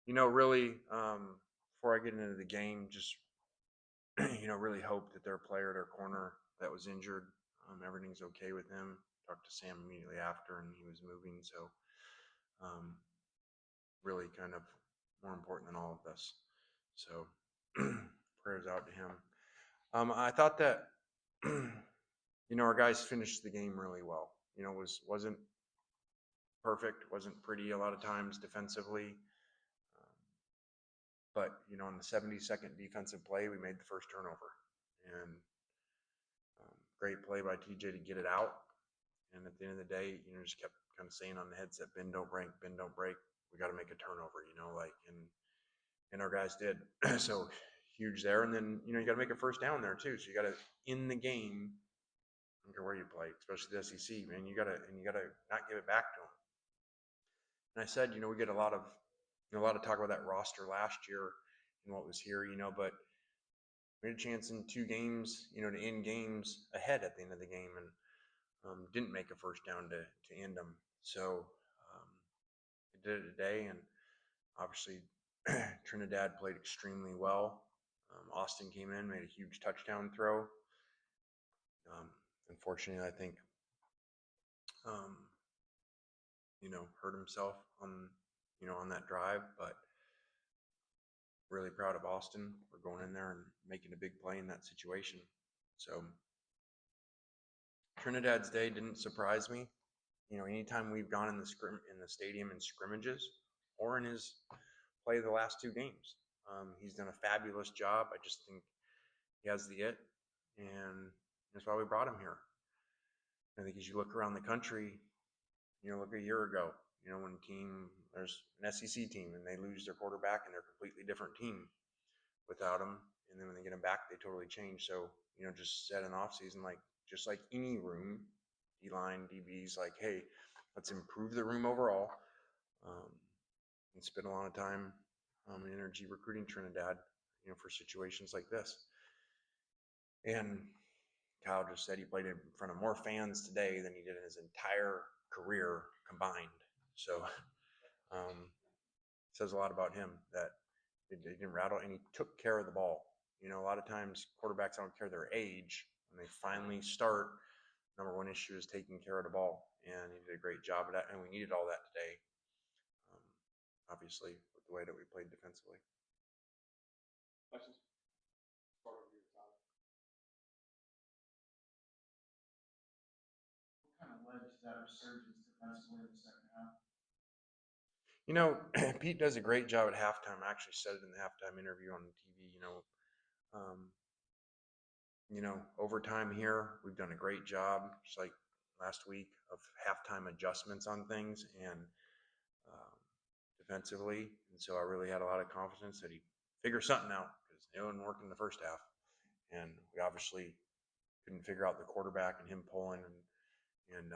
really, before I get into the game, just really hope that their player, their corner that was injured, everything's okay with him. Talked to Sam immediately after, and he was moving. So, um, really, kind of more important than all of this. So, prayers out to him. I thought that, our guys finished the game really well. Wasn't perfect, wasn't pretty a lot of times defensively. But, in the 72nd defensive play, we made the first turnover. And great play by TJ to get it out. And at the end of the day, just kept kind of saying on the headset, bend, don't break, bend, don't break. We got to make a turnover, and our guys did. So huge there. And then, you got to make a first down there too. So you got to, in the game, I don't care where you play, especially the SEC, man, you got to not give it back to them. And I said, we get a lot of talk about that roster last year and what was here, but we had a chance in 2 games, to end games ahead at the end of the game, and didn't make a first down to end them. So we did it today, and obviously Trinidad played extremely well. Austin came in, made a huge touchdown throw. Unfortunately, I think hurt himself on that drive, but really proud of Austin for going in there and making a big play in that situation. So Trinidad's day didn't surprise me. Anytime we've gone in the stadium in scrimmages or in his play the last 2 games, he's done a fabulous job. I just think he has the it, and that's why we brought him here. I think as you look around the country, look a year ago, when there's an SEC team and they lose their quarterback and they're a completely different team without him, and then when they get him back, they totally change. So, just set an off season, just like any room, D-line, DBs, hey, let's improve the room overall, and spend a lot of time and energy recruiting Trinidad, for situations like this. And Kyle just said he played in front of more fans today than he did in his entire career combined. So, says a lot about him that he didn't rattle, and he took care of the ball. A lot of times quarterbacks don't care their age. When they finally start, number one issue is taking care of the ball, and he did a great job of that, and we needed all that today, obviously, with the way that we played defensively. Questions? Start over here, Tyler. What kind of led to that resurgence defensively in the second half? Pete does a great job at halftime. I actually said it in the halftime interview on TV. Overtime here, we've done a great job, just like last week, of halftime adjustments on things and defensively. And so I really had a lot of confidence that he'd figure something out, because it didn't work in the first half. And we obviously couldn't figure out the quarterback and him pulling and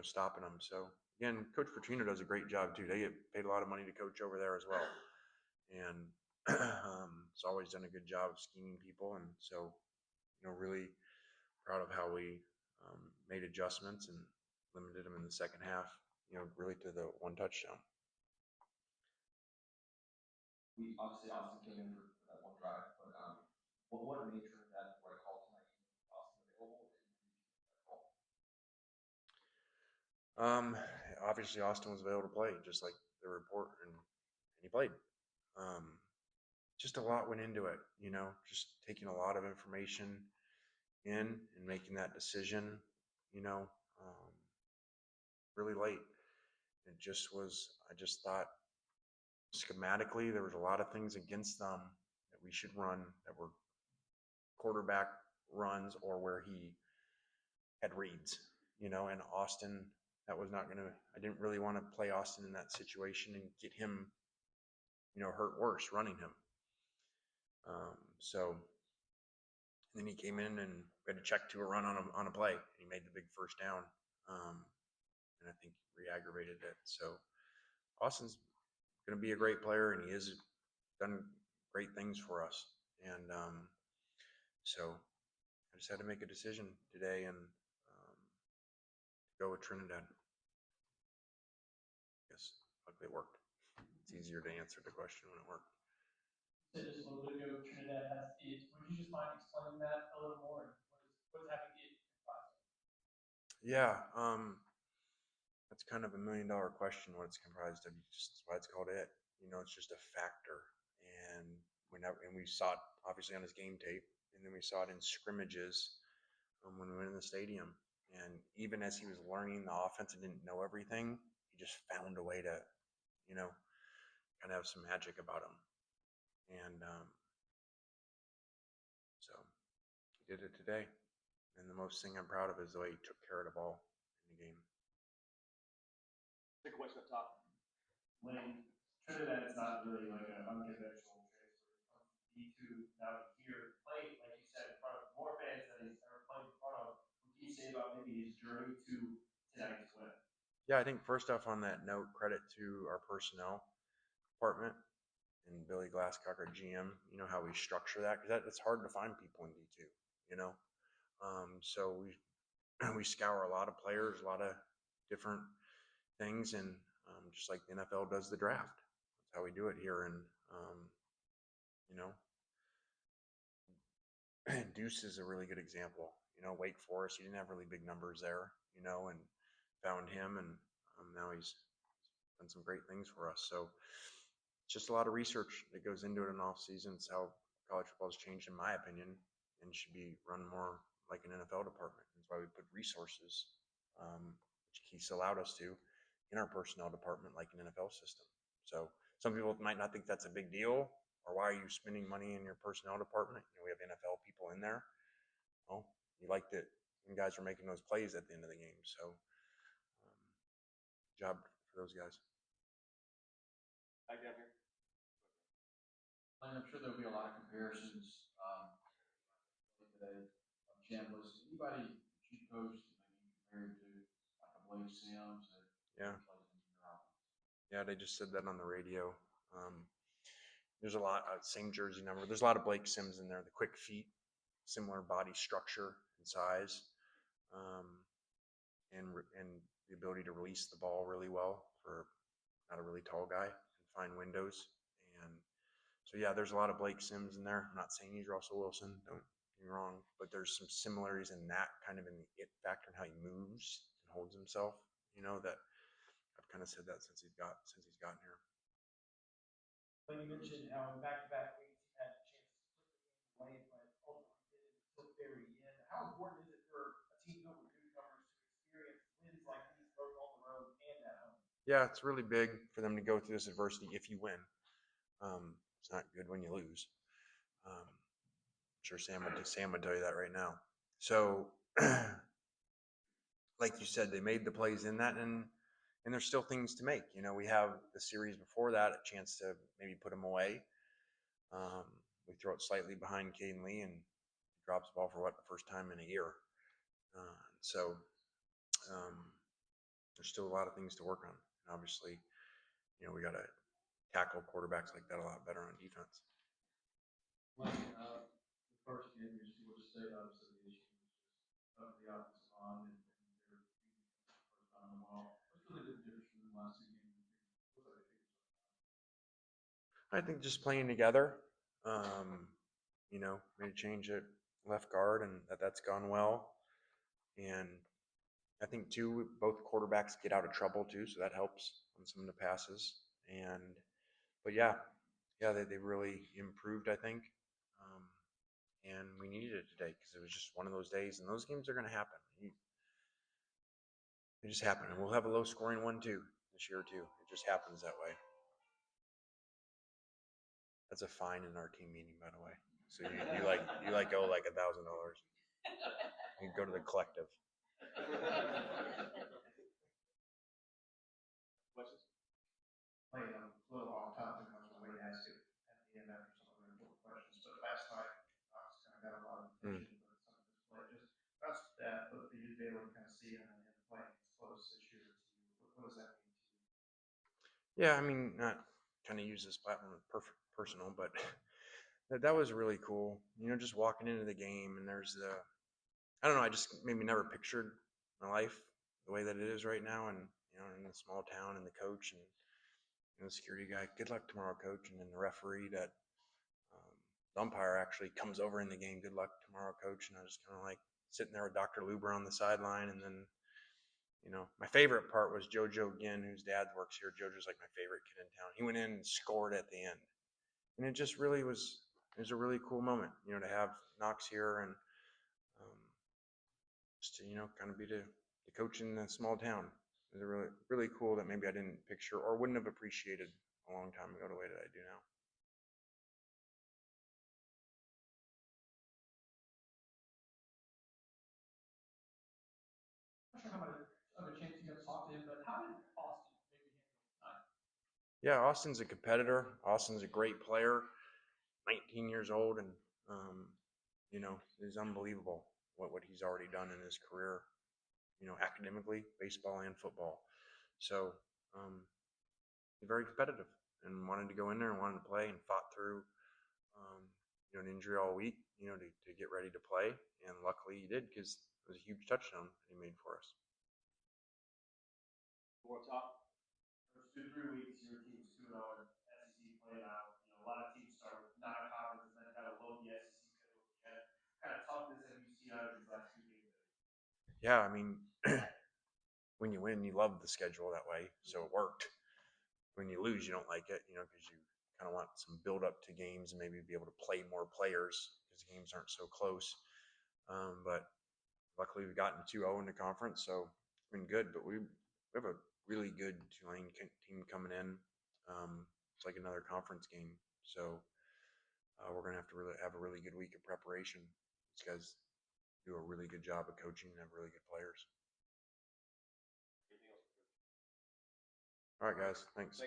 stopping him. So again, Coach Petrino does a great job too. They get paid a lot of money to coach over there as well, and it's always done a good job of scheming people. And so, really proud of how we made adjustments and limited them in the second half. Really to the 1 touchdown. We obviously Austin came in for that 1 drive, but what nature of that right call tonight? Austin available? Obviously Austin was available to play, just like the report, and he played. Just a lot went into it, just taking a lot of information in and making that decision, really late. I just thought schematically there was a lot of things against them that we should run that were quarterback runs or where he had reads, and Austin, that was not going to, I didn't really want to play Austin in that situation and get him, hurt worse running him. So then he came in and we had to check to a run on a play. He made the big first down. And I think re-aggravated it. So Austin's going to be a great player, and he has done great things for us. And so I just had to make a decision today and go with Trinidad. it worked. It's easier to answer the question when it worked. Said just a little bit ago, Trinidad has it. Would you just mind explaining that a little more? What's having it comprised of? Yeah, that's kind of $1 million question. What it's comprised of, just why it's called it. It's just a factor, and we saw it obviously on his game tape, and then we saw it in scrimmages when we went in the stadium. And even as he was learning the offense and didn't know everything, he just found a way to, kind of have some magic about him. And so he did it today. And the most thing I'm proud of is the way he took care of the ball in the game. Take a question up top. Lane, Trinidad is not really like an unconventional transfer. D2 now here, play like you said in front of more fans than he's ever played in front of. What can you say about maybe his journey to tonight's win? Yeah, I think first off on that note, credit to our personnel department and Billy Glasscock, our GM. How we structure that, because it's hard to find people in D2. So we scour a lot of players, a lot of different things, and just like the NFL does the draft, that's how we do it here. And Deuce is a really good example. Wake Forest, he didn't have really big numbers there, and found him, and now he's done some great things for us. So it's just a lot of research that goes into it in off season. It's how college football has changed, in my opinion, and should be run more like an NFL department. That's why we put resources, which Keith's allowed us to, in our personnel department like an NFL system. So some people might not think that's a big deal, or why are you spending money in your personnel department? We have NFL people in there. Well, you liked it when guys are making those plays at the end of the game. So job for those guys. Back down here. I'm sure there'll be a lot of comparisons today of Chambliss. Anybody that you coached maybe compared to like a Blake Sims that Yeah. plays in your offense? Yeah, they just said that on the radio. There's a lot, same jersey number. There's a lot of Blake Sims in there. The quick feet, similar body structure and size, and the ability to release the ball really well for not a really tall guy and find windows. And so, yeah, there's a lot of Blake Sims in there. I'm not saying he's Russell Wilson. Don't get me wrong, but there's some similarities in that, kind of in the it factor and how he moves and holds himself. That I've kind of said that since he's gotten here. When you mentioned how in back-to-back weeks he had a chance to put the game away, but ultimately did it until the very end. How important is it for a team filled with newcomers to experience wins like these both on the road and at home? Yeah, it's really big for them to go through this adversity if you win. It's not good when you lose. I'm sure Sam would tell you that right now. So, like you said, they made the plays in that, and there's still things to make. We have the series before that, a chance to maybe put them away. We throw it slightly behind Caden Lee, and he drops the ball for the first time in a year. So there's still a lot of things to work on. And obviously, we got to tackle quarterbacks like that a lot better on defense. The first game, you see what you say, obviously the issue was just of the offensive line and their first time in a while. What's really the difference from the last two games? I think just playing together, made a change at left guard, and that's gone well. And I think too, both quarterbacks get out of trouble too, so that helps on some of the passes. But yeah, they really improved, I think. And we needed it today because it was just one of those days, and those games are going to happen. They just happen, and we'll have a low-scoring one too this year too. It just happens that way. That's a fine in our team meeting, by the way. So you owe like $1,000. You go to the collective. Questions? Lane, I'm a little off topic. I was going to ask it at the end after some of the important questions, but last night I was kind of got a lot of attention for some of this play. Just that's that, but for you to be able to kind of see it and playing as close this year to you, what does that mean to you? Yeah, I mean, not kind of use this platform personal, but that was really cool. Just walking into the game, and there's I don't know, I just maybe never pictured my life the way that it is right now, and in a small town, and the coach, and the security guy, "Good luck tomorrow, coach." And then the referee that the umpire actually comes over in the game, "Good luck tomorrow, coach." And I was just kind of like sitting there with Dr. Luber on the sideline. And then, my favorite part was JoJo Ginn, whose dad works here. JoJo's like my favorite kid in town. He went in and scored at the end. And it just really it was a really cool moment, to have Knox here and just to, kind of be the coach in a small town. It was really, really cool that maybe I didn't picture or wouldn't have appreciated a long time ago the way that I do now. I'm not sure how much of a chance you got to talk to him, but how did Austin maybe handle tonight? Yeah, Austin's a competitor. Austin's a great player, 19 years old, and is unbelievable what he's already done in his career, academically, baseball and football. So he's very competitive and wanted to go in there and wanted to play and fought through an injury all week, to get ready to play. And luckily he did, because it was a huge touchdown he made for us. What's up? First 2-3 weeks, your team's 2-0 in SEC play now. A lot of teams start with non-conference and then kind of load the SEC schedule again. Kind of toughness have you seen out of these last 2 games? Yeah, I mean, when you win, you love the schedule that way, so it worked. When you lose, you don't like it, because you kind of want some build up to games and maybe be able to play more players because games aren't so close. But luckily we gotten 2-0 in the conference, so it's been good. But we have a really good Tulane team coming in. It's like another conference game, so we're gonna have to really have a really good week of preparation. These guys do a really good job of coaching and have really good players. All right, guys, thanks.